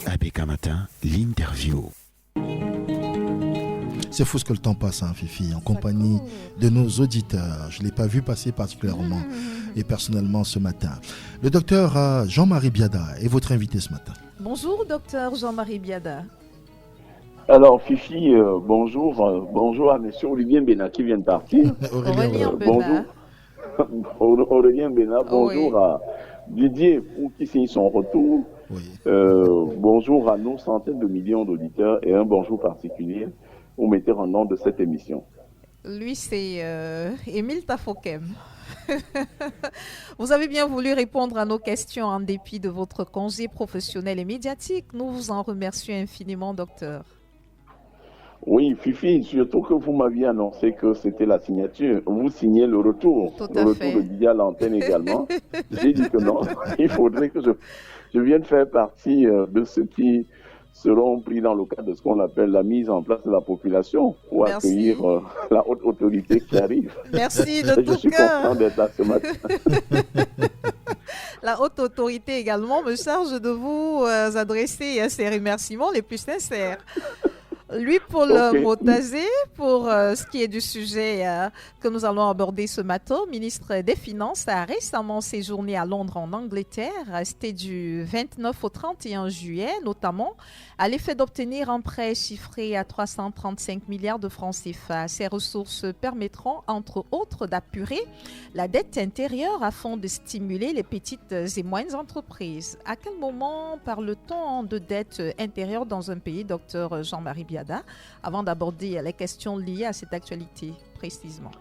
ABK Matin, l'interview. C'est fou ce que le temps passe, Fifi, en compagnie de nos auditeurs. Je ne l'ai pas vu passer particulièrement et personnellement ce matin. Le docteur Jean-Marie Biada est votre invité ce matin. Bonjour, docteur Jean-Marie Biada. Alors, Fifi, bonjour. Bonjour à M. Olivier Bénat qui vient de partir. Aurélien Bonjour. Aurélien Bénat, bonjour à Didier pour qui signe son retour. Oui. Bonjour à nos centaines de millions d'auditeurs et un bonjour particulier au metteur en nom de cette émission. Lui, c'est Émile Tafokem. Vous avez bien voulu répondre à nos questions en dépit de votre congé professionnel et médiatique. Nous vous en remercions infiniment, docteur. Oui, Fifi, surtout que vous m'aviez annoncé que c'était la signature. Vous signez le retour. Tout le à retour fait. de Didier à l'antenne également. J'ai dit que non, il faudrait que je vienne faire partie de ceux qui seront pris dans le cadre de ce qu'on appelle la mise en place de la population pour Merci. accueillir la haute autorité qui arrive. Merci de Je tout suis cœur. content d'être là ce matin. La haute autorité également me charge de vous adresser ses remerciements les plus sincères. Lui pour le Ok. mot tasé, pour ce qui est du sujet que nous allons aborder ce matin, ministre des Finances a récemment séjourné à Londres en Angleterre. C'était du 29 au 31 juillet, notamment à l'effet d'obtenir un prêt chiffré à 335 milliards de francs CFA. Ces ressources permettront, entre autres, d'apurer la dette intérieure afin de stimuler les petites et moyennes entreprises. À quel moment parle-t-on de dette intérieure dans un pays, docteur Jean-Marie Biada, avant d'aborder les questions liées à cette actualité précisément?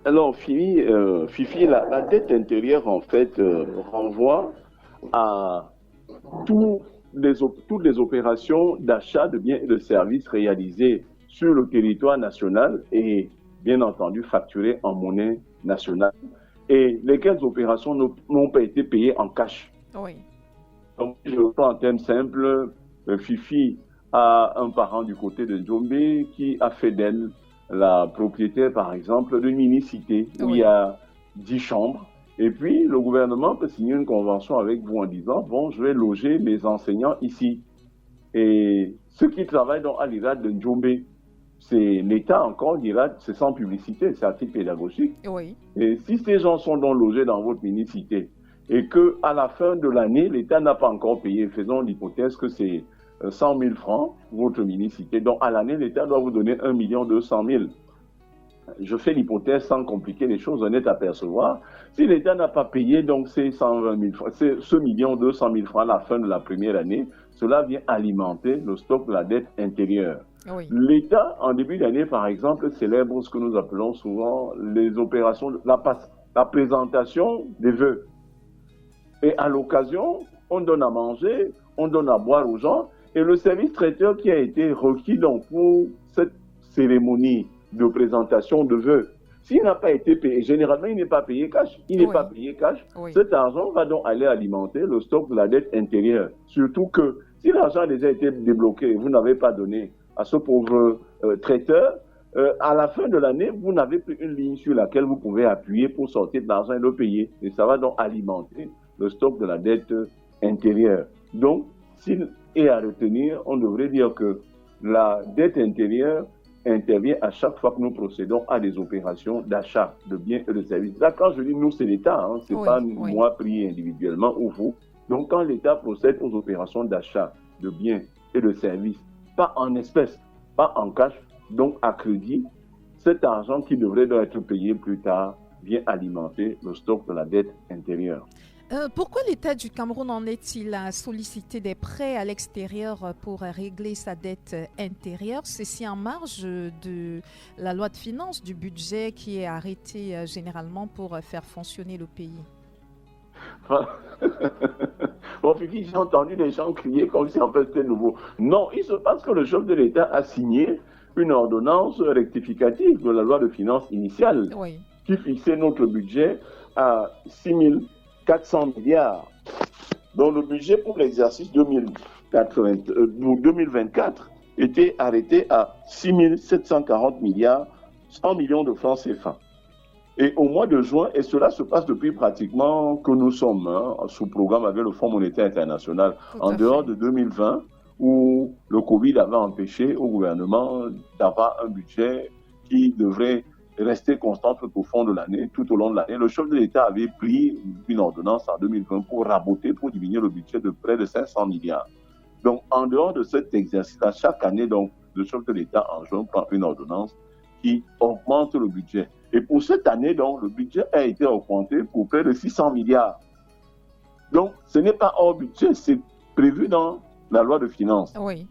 Alors, Fifi, la dette intérieure, en fait, renvoie à toutes les opérations d'achat de biens et de services réalisées sur le territoire national et, bien entendu, facturées en monnaie nationale, et lesquelles opérations n'ont pas été payées en cash. Oui. Donc, je le prends en termes simples, Fifi a un parent du côté de Djombe qui a fait d'elle la propriétaire, par exemple, d'une mini-cité où il y a 10 chambres. Et puis, le gouvernement peut signer une convention avec vous en disant, bon, je vais loger mes enseignants ici. Et ceux qui travaillent à l'IRAD de Djombe, c'est l'État encore, l'IRAD, c'est sans publicité, c'est à titre pédagogique. Oui. Et si ces gens sont donc logés dans votre mini-cité et qu'à la fin de l'année, l'État n'a pas encore payé, faisons l'hypothèse que c'est 100 000 francs pour votre mini-cité, donc à l'année, l'État doit vous donner 1 200 000. Je fais l'hypothèse sans compliquer les choses, honnête à percevoir. Si l'État n'a pas payé donc ces 120 000 francs, ce 1 200 000 francs à la fin de la première année, cela vient alimenter le stock de la dette intérieure. Oui. L'État, en début d'année, par exemple, célèbre ce que nous appelons souvent les opérations, la présentation des vœux. Et à l'occasion, on donne à manger, on donne à boire aux gens, et le service traiteur qui a été requis donc pour cette cérémonie de présentation de vœux, s'il n'a pas été payé, généralement il n'est pas payé cash, Oui. cet argent va donc aller alimenter le stock de la dette intérieure. Surtout que si l'argent a déjà été débloqué et vous n'avez pas donné à ce pauvre traiteur, à la fin de l'année, vous n'avez plus une ligne sur laquelle vous pouvez appuyer pour sortir de l'argent et le payer. Et ça va donc alimenter le stock de la dette intérieure. Donc, s'il est à retenir, on devrait dire que la dette intérieure intervient à chaque fois que nous procédons à des opérations d'achat de biens et de services. Là, quand je dis nous, c'est l'État, c'est pas moi pris individuellement ou vous. Donc, quand l'État procède aux opérations d'achat de biens et de services, pas en espèces, pas en cash, donc à crédit, cet argent qui devrait être payé plus tard vient alimenter le stock de la dette intérieure. Pourquoi l'État du Cameroun en est-il à solliciter des prêts à l'extérieur pour régler sa dette intérieure? Ceci en marge de la loi de finances, du budget qui est arrêté généralement pour faire fonctionner le pays. Bon, Fifi, j'ai entendu des gens crier comme si en fait c'était nouveau. Non, il se passe que le chef de l'État a signé une ordonnance rectificative de la loi de finances initiale qui fixait notre budget à 6 400 milliards. Donc le budget pour l'exercice 2024 était arrêté à 6 740 milliards, 100 millions de francs CFA. Et au mois de juin, et cela se passe depuis pratiquement que nous sommes sous programme avec le Fonds monétaire international, en dehors de 2020, où le Covid avait empêché au gouvernement d'avoir un budget qui devrait rester constant tout au fond de l'année, tout au long de l'année. Le chef de l'État avait pris une ordonnance en 2020 pour raboter, pour diminuer le budget de près de 500 milliards. Donc, en dehors de cet exercice-là, chaque année, donc, le chef de l'État en juin prend une ordonnance qui augmente le budget. Et pour cette année, donc, le budget a été augmenté pour près de 600 milliards. Donc, ce n'est pas hors budget, c'est prévu dans la loi de finances. Oui.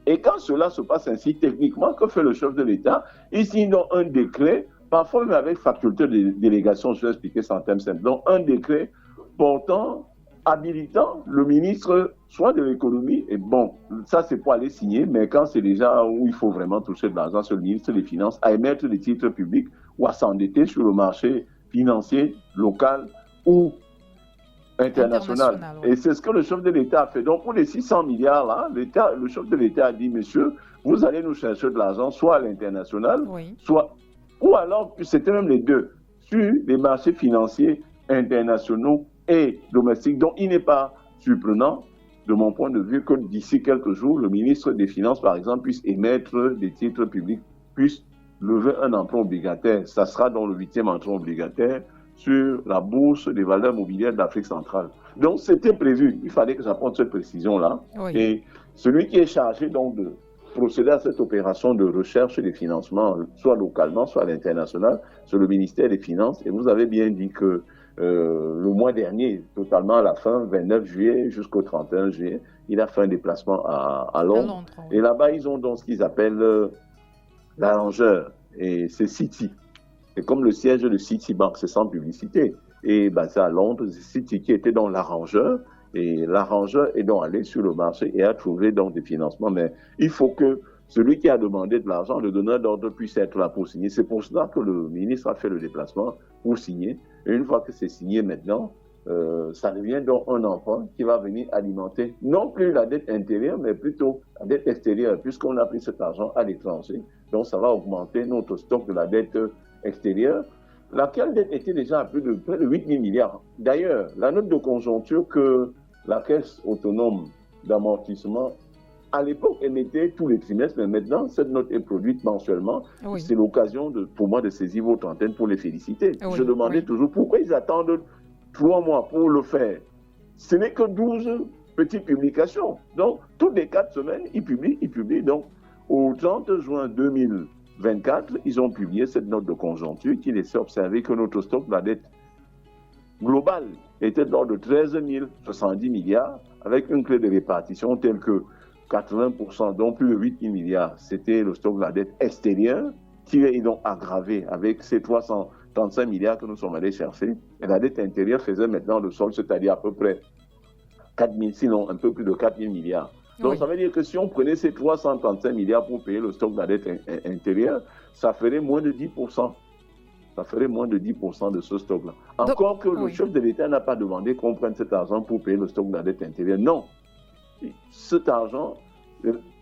Et quand cela se passe ainsi, techniquement, que fait le chef de l'État? Il signe donc un décret, parfois même avec faculté de délégation, je vais expliquer ça en termes simples. Donc, un décret portant, habilitant le ministre, soit de l'économie, et bon, ça c'est pour aller signer, mais quand c'est déjà où il faut vraiment toucher de l'argent, c'est le ministre des Finances, à émettre des titres publics ou à s'endetter sur le marché financier local ou international. Ouais. Et c'est ce que le chef de l'État a fait. Donc, pour les 600 milliards, là, le chef de l'État a dit, monsieur, vous allez nous chercher de l'argent, soit à l'international, soit, ou alors, c'était même les deux, sur les marchés financiers internationaux et domestiques. Donc, il n'est pas surprenant, de mon point de vue, que d'ici quelques jours, le ministre des Finances, par exemple, puisse émettre des titres publics, puisse lever un emprunt obligataire. Ça sera dans le 8e emprunt obligataire sur la bourse des valeurs mobilières d'Afrique centrale. Donc, c'était prévu. Il fallait que j'apporte cette précision-là. Oui. Et celui qui est chargé donc de procéder à cette opération de recherche des financements, soit localement, soit à l'international, c'est le ministère des Finances. Et vous avez bien dit que le mois dernier, totalement à la fin, 29 juillet jusqu'au 31 juillet, il a fait un déplacement à Londres. Oui. Et là-bas, ils ont donc ce qu'ils appellent l'arrangeur. Et c'est Citi. Et comme le siège de Citibank, c'est sans publicité, et basé à Londres, c'est Citi qui était dans l'arrangeur, et l'arrangeur est donc allé sur le marché et a trouvé donc des financements. Mais il faut que celui qui a demandé de l'argent, le donneur d'ordre, puisse être là pour signer. C'est pour cela que le ministre a fait le déplacement pour signer. Et une fois que c'est signé maintenant, ça devient donc un emprunt qui va venir alimenter non plus la dette intérieure, mais plutôt la dette extérieure, puisqu'on a pris cet argent à l'étranger. Donc ça va augmenter notre stock de la dette extérieure, laquelle dette était déjà à près de 8 000 milliards. D'ailleurs, la note de conjoncture que la Caisse autonome d'amortissement, à l'époque, émettait tous les trimestres, mais maintenant, cette note est produite mensuellement. Oui. C'est l'occasion pour moi de saisir votre antenne pour les féliciter. Oui. Je demandais toujours pourquoi ils attendent 3 mois pour le faire. Ce n'est que 12 petites publications. Donc, toutes les 4 semaines, ils publient. Donc, au 30 juin 2024, ils ont publié cette note de conjoncture qui laissait observer que notre stock de la dette globale était d'ordre de 13 070 milliards, avec une clé de répartition telle que 80%, dont plus de 8 000 milliards, c'était le stock de la dette extérieure, qui est donc aggravé avec ces 335 milliards que nous sommes allés chercher. Et la dette intérieure faisait maintenant le solde, c'est-à-dire à peu près 4 000, sinon un peu plus de 4 000 milliards. Donc, oui. Ça veut dire que si on prenait ces 335 milliards pour payer le stock de la dette intérieure, ça ferait moins de 10%. Ça ferait moins de 10% de ce stock-là. Encore que le chef de l'État n'a pas demandé qu'on prenne cet argent pour payer le stock de la dette intérieure. Non. Cet argent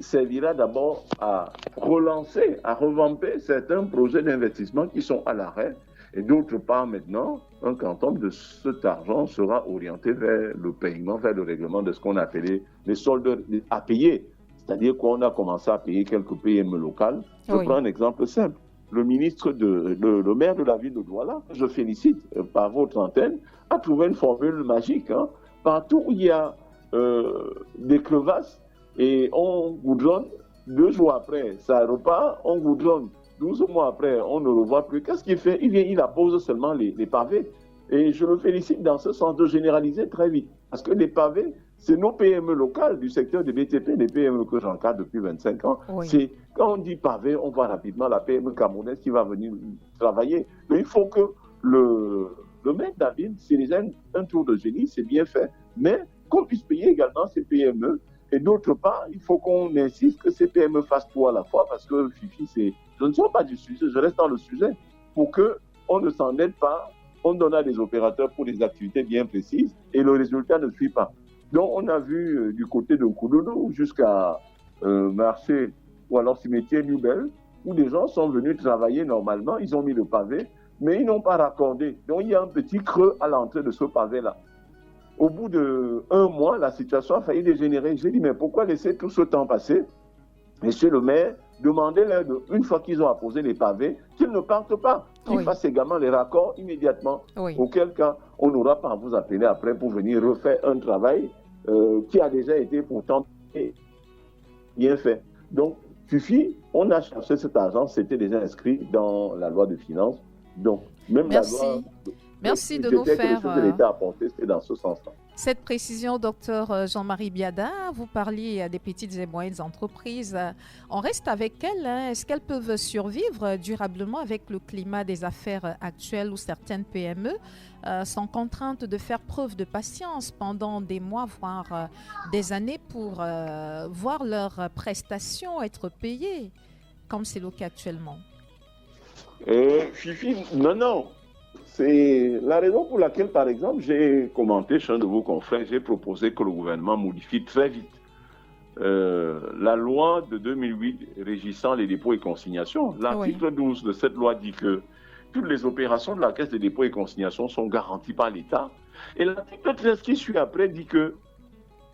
servira d'abord à relancer, à revamper certains projets d'investissement qui sont à l'arrêt. Et d'autre part, maintenant, un quantum de cet argent sera orienté vers le paiement, vers le règlement de ce qu'on appelait les soldes à payer. C'est-à-dire qu'on a commencé à payer quelques PME locales. Je prends un exemple simple. Le maire de la ville de Douala, je félicite par votre antenne, a trouvé une formule magique. Partout où il y a des crevasses et on goudronne, 2 jours après, ça repart, on goudronne. 12 mois après, on ne le voit plus. Qu'est-ce qu'il fait? Il appose seulement les pavés. Et je le félicite dans ce sens de généraliser très vite. Parce que les pavés, c'est nos PME locales du secteur des BTP, les PME que j'encadre depuis 25 ans. Oui. C'est quand on dit pavé, on voit rapidement la PME camerounaise qui va venir travailler. Mais il faut que le maire de la ville, c'est déjà un tour de génie, c'est bien fait. Mais qu'on puisse payer également ces PME. Et d'autre part, il faut qu'on insiste que ces PME fassent tout à la fois, parce que Fifi, je ne sors pas du sujet, je reste dans le sujet, pour qu'on ne s'endette pas, on donne à des opérateurs pour des activités bien précises, et le résultat ne suit pas. Donc, on a vu du côté de Koudoudou jusqu'à marché, ou alors cimetière Nubel, où des gens sont venus travailler normalement, ils ont mis le pavé, mais ils n'ont pas raccordé. Donc il y a un petit creux à l'entrée de ce pavé-là. Au bout d'1 mois, la situation a failli dégénérer. J'ai dit, mais pourquoi laisser tout ce temps passer? Monsieur le maire, demandez-leur, une fois qu'ils ont apposé les pavés, qu'ils ne partent pas, qu'ils fassent également les raccords immédiatement. Auquel cas, on n'aura pas à vous appeler après pour venir refaire un travail qui a déjà été pourtant bien fait. Donc, Fifi, on a cherché cet argent, c'était déjà inscrit dans la loi de finances. Donc, même la loi... Merci de nous faire que l'État a porté, c'était dans ce sens-là. Cette précision, docteur Jean-Marie Biada. Vous parliez des petites et moyennes entreprises. On reste avec elles. Est-ce qu'elles peuvent survivre durablement avec le climat des affaires actuelles où certaines PME sont contraintes de faire preuve de patience pendant des mois, voire des années pour voir leurs prestations être payées, comme c'est le cas actuellement? Fifi, non. C'est la raison pour laquelle, par exemple, j'ai commenté chez un de vos confrères, j'ai proposé que le gouvernement modifie très vite la loi de 2008 régissant les dépôts et consignations. L'article 12 de cette loi dit que toutes les opérations de la Caisse des dépôts et consignations sont garanties par l'État. Et l'article 13 qui suit après dit que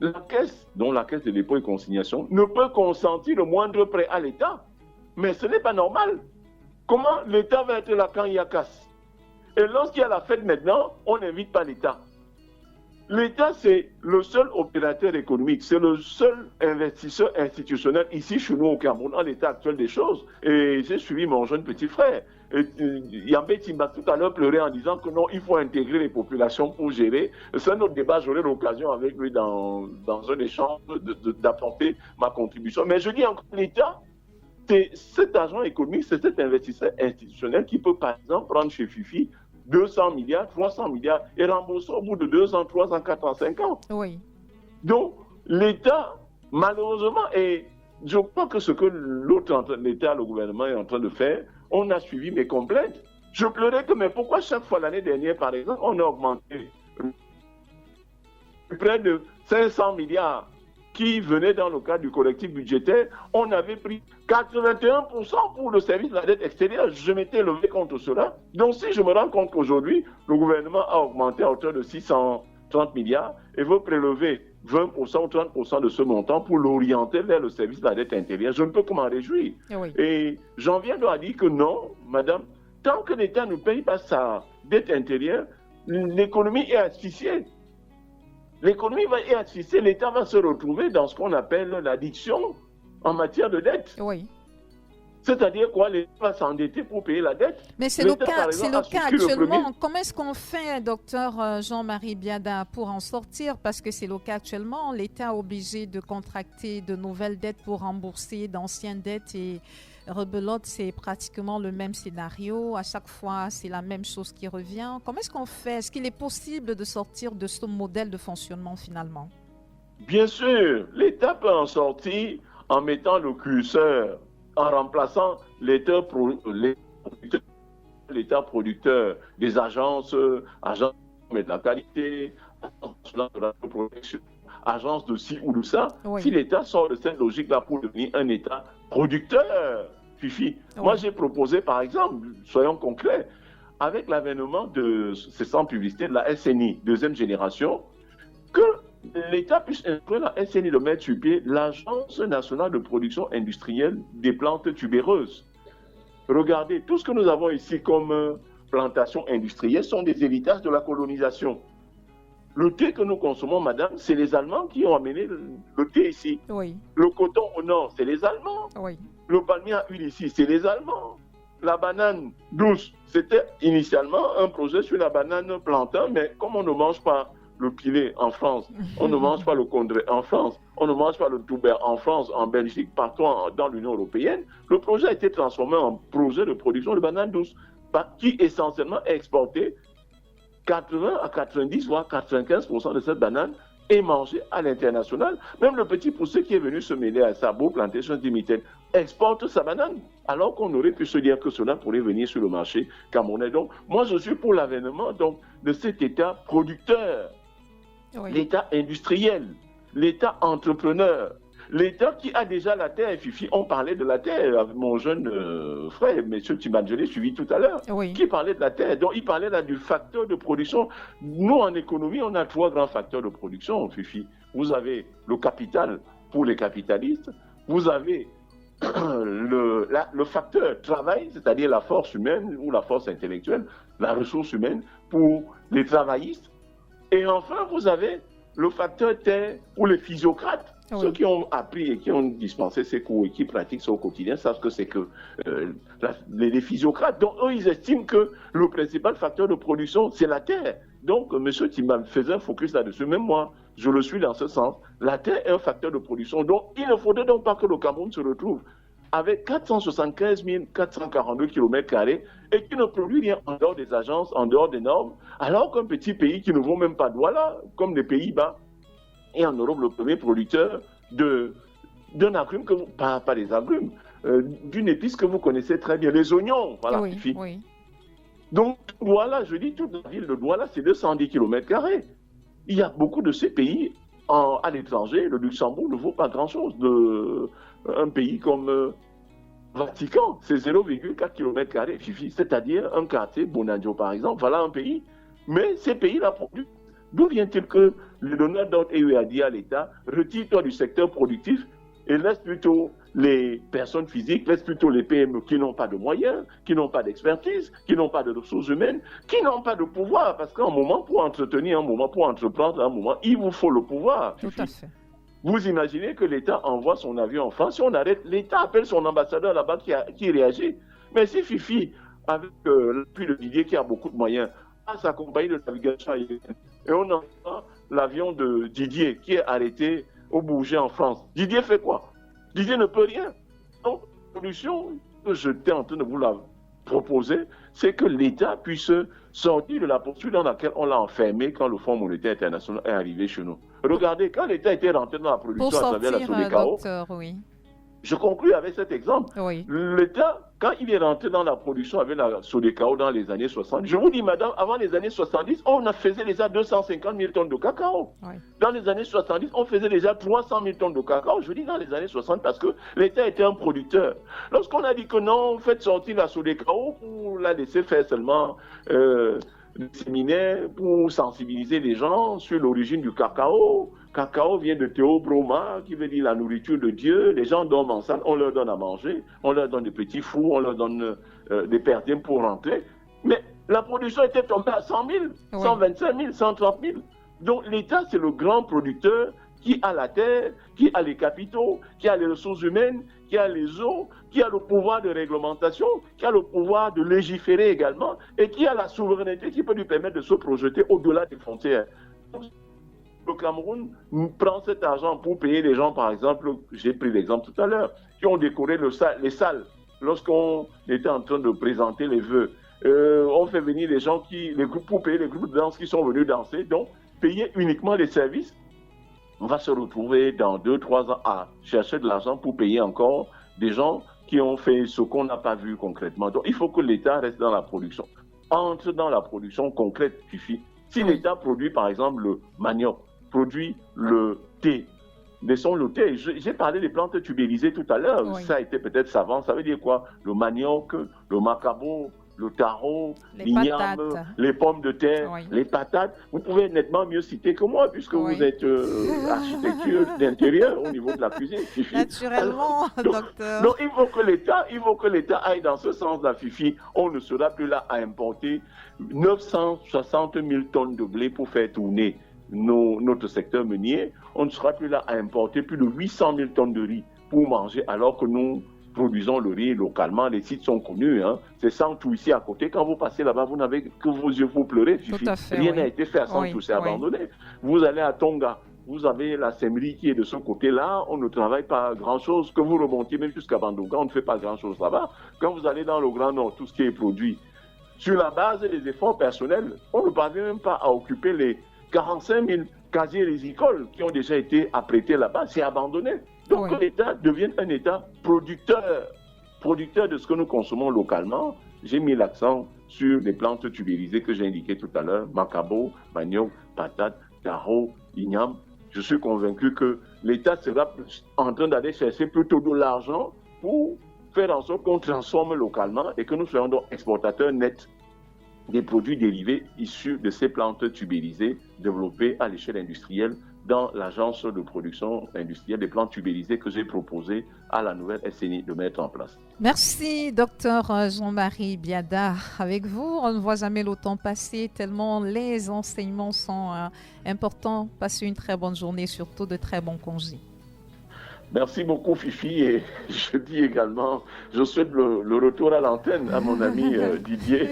la Caisse, dont la Caisse des dépôts et consignations, ne peut consentir le moindre prêt à l'État. Mais ce n'est pas normal. Comment l'État va être là quand il y a casse? Et lorsqu'il y a la fête maintenant, on n'invite pas l'État. L'État, c'est le seul opérateur économique, c'est le seul investisseur institutionnel ici chez nous au Cameroun, en l'état actuel des choses. Et j'ai suivi mon jeune petit frère. Yambé Timba tout à l'heure pleurait en disant que non, il faut intégrer les populations pour gérer. C'est un autre débat, j'aurai l'occasion avec lui dans un échange d'apporter ma contribution. Mais je dis encore, l'État, c'est cet agent économique, c'est cet investisseur institutionnel qui peut par exemple prendre chez Fifi 200 milliards, 300 milliards et rembourser au bout de 2 ans, 3 ans, 4 ans, 5 ans. Oui. Donc, l'État, malheureusement, et je crois que ce que l'État, le gouvernement est en train de faire, on a suivi mes complaintes. Je pleurais que, mais pourquoi chaque fois l'année dernière, par exemple, on a augmenté près de 500 milliards qui venaient dans le cadre du collectif budgétaire, on avait pris 81% pour le service de la dette extérieure. Je m'étais levé contre cela. Donc si je me rends compte qu'aujourd'hui, le gouvernement a augmenté à hauteur de 630 milliards et veut prélever 20% ou 30% de ce montant pour l'orienter vers le service de la dette intérieure, je ne peux que m'en réjouir. Oui. Et j'en viens à dire que non, madame, tant que l'État ne paye pas sa dette intérieure, l'économie est asphyxiée. L'économie va être asphyxiée, l'État va se retrouver dans ce qu'on appelle l'addiction en matière de dette. Oui. C'est-à-dire quoi? L'État va s'endetter pour payer la dette. Mais c'est le cas actuellement. Comment est-ce qu'on fait, docteur Jean-Marie Biada, pour en sortir? Parce que c'est le cas actuellement. L'État est obligé de contracter de nouvelles dettes pour rembourser d'anciennes dettes et rebelote, c'est pratiquement le même scénario. À chaque fois, c'est la même chose qui revient. Comment est-ce qu'on fait? Est-ce qu'il est possible de sortir de ce modèle de fonctionnement finalement? Bien sûr, l'État peut en sortir en mettant le curseur, en remplaçant l'État producteur des agences de la qualité, agences de ci ou de ça. Oui. Si l'État sort de cette logique-là pour devenir un État producteur, Fifi. Oui. Moi, j'ai proposé, par exemple, soyons concrets, avec l'avènement de ces centres publicitaires de la SNI, deuxième génération, que l'État puisse instruire la SNI de mettre sur pied l'Agence nationale de production industrielle des plantes tubéreuses. Regardez, tout ce que nous avons ici comme plantations industrielles sont des héritages de la colonisation. Le thé que nous consommons, madame, c'est les Allemands qui ont amené le thé ici. Oui. Le coton au nord, c'est les Allemands. Oui. Le palmier à huile ici, c'est les Allemands. La banane douce, c'était initialement un projet sur la banane plantain, mais comme on ne mange pas le pilet en France, on ne mange pas le condré en France, on ne mange pas le toubert en France, en Belgique, partout dans l'Union européenne, le projet a été transformé en projet de production de banane douce, qui essentiellement est exporté 80 à 90 voire 95% de cette banane est mangée à l'international. Même le petit poussé qui est venu se mêler à sa beau plantation d'Imitaine exporte sa banane, alors qu'on aurait pu se dire que cela pourrait venir sur le marché camerounais. Donc, moi, je suis pour l'avènement de cet État producteur, oui. L'État industriel, l'État entrepreneur. l'État qui a déjà la terre, et Fifi, on parlait de la terre avec mon jeune frère, M. Timan, je l'ai suivi tout à l'heure, qui parlait de la terre. Donc, il parlait là du facteur de production. Nous, en économie, on a 3 grands facteurs de production, Fifi. Vous avez le capital pour les capitalistes, vous avez le facteur travail, c'est-à-dire la force humaine ou la force intellectuelle, la ressource humaine pour les travaillistes. Et enfin, vous avez le facteur terre pour les physiocrates. Ceux qui ont appris et qui ont dispensé ces cours et qui pratiquent ça au quotidien savent que c'est que les physiocrates. Donc, eux, ils estiment que le principal facteur de production, c'est la terre. Donc, M. Timan faisait un focus là-dessus. Même moi, je le suis dans ce sens. La terre est un facteur de production. Donc, il ne faudrait donc pas que le Cameroun se retrouve avec 475 442 km² et qui ne produit rien en dehors des agences, en dehors des normes, alors qu'un petit pays qui ne vaut même pas de Douala, comme les Pays-Bas, est en Europe le premier producteur d'un agrume, pas des agrumes, d'une épice que vous connaissez très bien, les oignons. Voilà, oui. Donc, Douala, je dis, toute la ville de Douala, c'est 210 km². Il y a beaucoup de ces pays à l'étranger. Le Luxembourg ne vaut pas grand-chose. Un pays comme Vatican, c'est 0,4 km², Fifi. C'est-à-dire un quartier, Bonadio par exemple, voilà un pays. Mais ces pays-là produisent. D'où vient-il que le donneur d'ordre a dit à l'État, retire-toi du secteur productif et laisse plutôt les personnes physiques, laisse plutôt les PME qui n'ont pas de moyens, qui n'ont pas d'expertise, qui n'ont pas de ressources humaines, qui n'ont pas de pouvoir. Parce qu'un moment, pour entretenir, un moment, pour entreprendre, un moment, il vous faut le pouvoir. Tout à fait. Vous imaginez que l'État envoie son avion en France, si on arrête, l'État appelle son ambassadeur là-bas qui réagit. Mais si Fifi, avec l'appui de Didier qui a beaucoup de moyens, a sa compagnie de navigation aérienne, et on entend l'avion de Didier qui est arrêté au Bourget en France. Didier fait quoi? Didier ne peut rien. Donc, la solution que j'étais en train de vous la proposer, c'est que l'État puisse sortir de la poursuite dans laquelle on l'a enfermé quand le Fonds monétaire international est arrivé chez nous. Regardez, quand l'État était rentré dans la production à travers la Sodecao, je conclus avec cet exemple. L'État, quand il est rentré dans la production avec la Sodecao dans les années 60, je vous dis, madame, avant les années 70, on faisait déjà 250 000 tonnes de cacao. Dans les années 70, on faisait déjà 300 000 tonnes de cacao. Je dis dans les années 60 parce que l'État était un producteur. Lorsqu'on a dit que non, faites sortir la Sodecao pour la laisser faire seulement des séminaires pour sensibiliser les gens sur l'origine du cacao. Cacao vient de Théobroma, qui veut dire la nourriture de Dieu. Les gens dorment en salle, on leur donne à manger, on leur donne des petits fours, on leur donne des perdièmes pour rentrer. Mais la production était tombée à 100 000, 125 000, 130 000. Donc l'État, c'est le grand producteur qui a la terre, qui a les capitaux, qui a les ressources humaines, qui a les eaux, qui a le pouvoir de réglementation, qui a le pouvoir de légiférer également, et qui a la souveraineté qui peut lui permettre de se projeter au-delà des frontières. Le Cameroun prend cet argent pour payer les gens, par exemple, j'ai pris l'exemple tout à l'heure, qui ont décoré les salles lorsqu'on était en train de présenter les vœux. On fait venir les gens pour payer les groupes de danse qui sont venus danser, donc payer uniquement les services. On va se retrouver dans 2-3 ans à chercher de l'argent pour payer encore des gens qui ont fait ce qu'on n'a pas vu concrètement. Donc il faut que l'État reste dans la production. Entre dans la production concrète, Fifi. Si l'État produit par exemple le manioc, produit le thé, laissons le thé. J'ai parlé des plantes tubérisées tout à l'heure. Ça a été peut-être savant. Ça veut dire quoi? Le manioc, le macabo, le taro, l'igname, les pommes de terre, les patates. Vous pouvez nettement mieux citer que moi, puisque vous êtes architecture d'intérieur au niveau de la cuisine, Fifi. Naturellement, docteur. Donc il faut que l'État aille dans ce sens-là, Fifi. On ne sera plus là à importer 960 000 tonnes de blé pour faire tourner notre secteur meunier. On ne sera plus là à importer plus de 800 000 tonnes de riz pour manger, alors que nous produisons le riz localement. Les sites sont connus. C'est Santou ici à côté. Quand vous passez là-bas, vous n'avez que vos yeux pour pleurer. Rien n'a été fait à Santou, c'est abandonné. Vous allez à Tonga, vous avez la sèmerie qui est de ce côté-là. On ne travaille pas grand-chose. Que vous remontiez même jusqu'à Bandunga, on ne fait pas grand-chose là-bas. Quand vous allez dans le Grand Nord, tout ce qui est produit, sur la base des efforts personnels, on ne parvient même pas à occuper les 45 000 casiers rizicoles qui ont déjà été apprêtés là-bas. C'est abandonné. Donc que l'État devienne un État producteur de ce que nous consommons localement. J'ai mis l'accent sur les plantes tubérisées que j'ai indiquées tout à l'heure, macabo, manioc, patate, taro, igname. je suis convaincu que l'État sera en train d'aller chercher plutôt de l'argent pour faire en sorte qu'on transforme localement et que nous soyons donc exportateurs nets des produits dérivés issus de ces plantes tubérisées développées à l'échelle industrielle dans l'agence de production industrielle des plantes tubérisées que j'ai proposé à la nouvelle SNI de mettre en place. Merci, docteur Jean-Marie Biada. Avec vous, on ne voit jamais le temps passer tellement les enseignements sont importants. Passez une très bonne journée, surtout de très bons congés. Merci beaucoup Fifi et je dis également, je souhaite le retour à l'antenne à mon ami Didier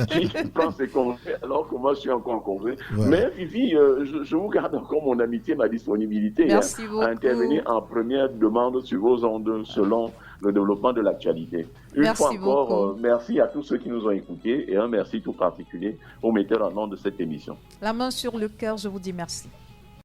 qui prend ses congés alors que moi je suis encore en congé. Ouais. Mais Fifi, je vous garde encore mon amitié, ma disponibilité à intervenir en première demande sur vos ondes selon le développement de l'actualité. Une fois encore, merci à tous ceux qui nous ont écoutés et un merci tout particulier au metteur en nom de cette émission. La main sur le cœur, je vous dis merci.